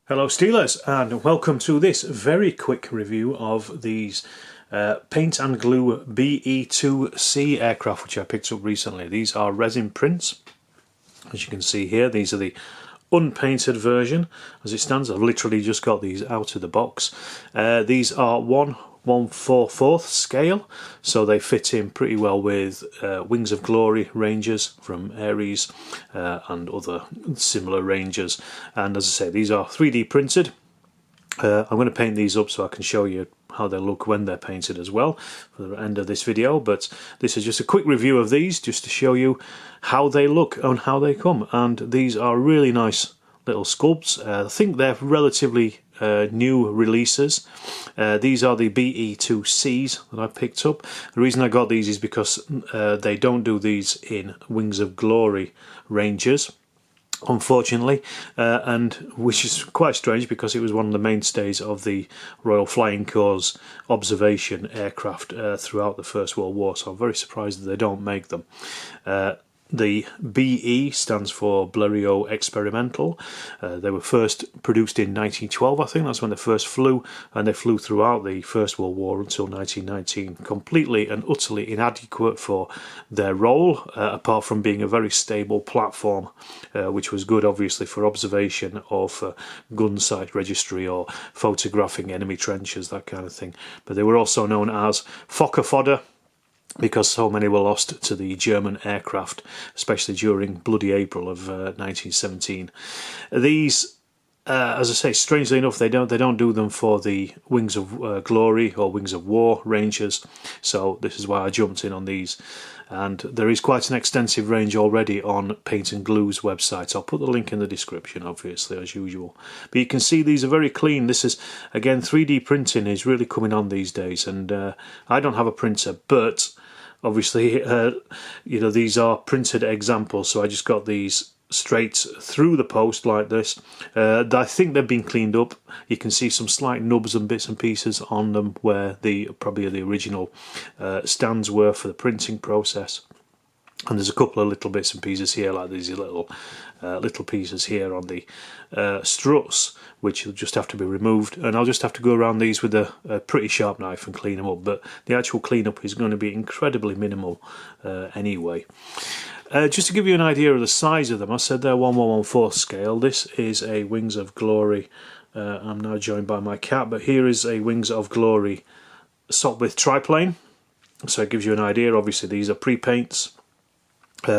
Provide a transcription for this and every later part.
Hello Steelers, and welcome to this very quick review of these Paint&Glue BE2c aircraft which I picked up recently. These are resin prints, as you can see here. These are the unpainted version as it stands. I've literally just got these out of the box. These are 1/144 scale, so they fit in pretty well with Wings of Glory ranges from Ares and other similar ranges. And as I say, these are 3D printed. I'm going to paint these up so I can show you how they look when they're painted as well for the end of this video, but this is just a quick review of these just to show you how they look and how they come. And these are really nice little sculpts. I think they're relatively new releases. These are the BE2cs that I picked up. The reason I got these is because they don't do these in Wings of Glory ranges, unfortunately, and which is quite strange because it was one of the mainstays of the Royal Flying Corps observation aircraft throughout the First World War, so I'm very surprised that they don't make them. The BE stands for Blériot Experimental. They were first produced in 1912, I think. That's when they first flew, and they flew throughout the First World War until 1919. Completely and utterly inadequate for their role, apart from being a very stable platform, which was good, obviously, for observation of gun site registry or photographing enemy trenches, that kind of thing. But they were also known as Fokker fodder, because so many were lost to the German aircraft, especially during bloody April of 1917. These, as I say, strangely enough, they don't do them for the Wings of Glory or Wings of War ranges, so this is why I jumped in on these. And there is quite an extensive range already on Paint&Glue's website. I'll put the link in the description, obviously, as usual. But you can see these are very clean. This is, again, 3D printing is really coming on these days, and I don't have a printer, but obviously, you know, these are printed examples, so I just got these straight through the post like this. I think they've been cleaned up. You can see some slight nubs and bits and pieces on them where probably the original stands were for the printing process. And there's a couple of little bits and pieces here, like these little pieces here on the struts, which will just have to be removed, and I'll just have to go around these with a pretty sharp knife and clean them up. But the actual cleanup is going to be incredibly minimal anyway. Just to give you an idea of the size of them, I said they're 1/114 scale. This is a Wings of Glory. I'm now joined by my cat, but here is a Wings of Glory Sopwith triplane. So it gives you an idea. Obviously, these are pre-paints.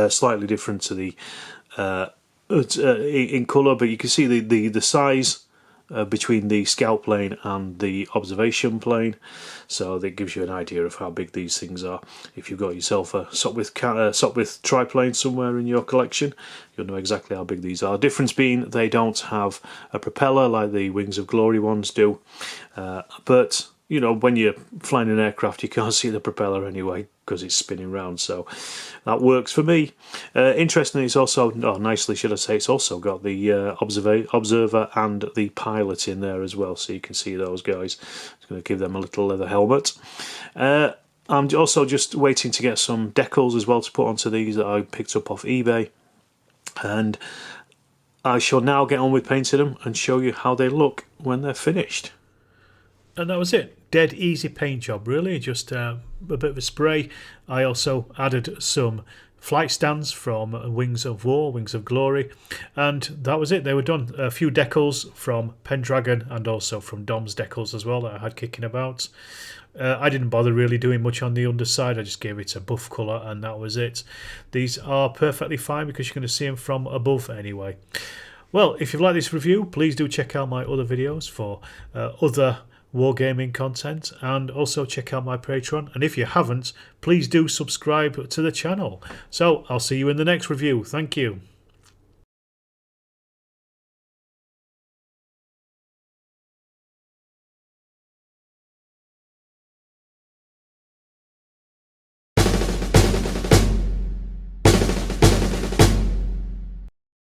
Slightly different to the in colour, but you can see the size between the scout plane and the observation plane, so that gives you an idea of how big these things are. If you've got yourself a Sopwith triplane somewhere in your collection, you'll know exactly how big these are. The difference being they don't have a propeller like the Wings of Glory ones do, but you know, when you're flying an aircraft you can't see the propeller anyway because it's spinning round, so that works for me. Interestingly, it's also, nicely should I say, it's also got the observer and the pilot in there as well, so you can see those guys. It's going to give them a little leather helmet. I'm also just waiting to get some decals as well to put onto these that I picked up off eBay, and I shall now get on with painting them and show you how they look when they're finished. And that was it. Dead easy paint job, really. Just a bit of a spray. I also added some flight stands from Wings of War, Wings of Glory, and that was it. They were done. A few decals from Pendragon and also from Dom's decals as well that I had kicking about. I didn't bother really doing much on the underside. I just gave it a buff colour and that was it. These are perfectly fine because you're going to see them from above anyway. Well, if you've liked this review, please do check out my other videos for other Wargaming content, and also check out my Patreon, and if you haven't, please do subscribe to the channel. So I'll see you in the next review. Thank you.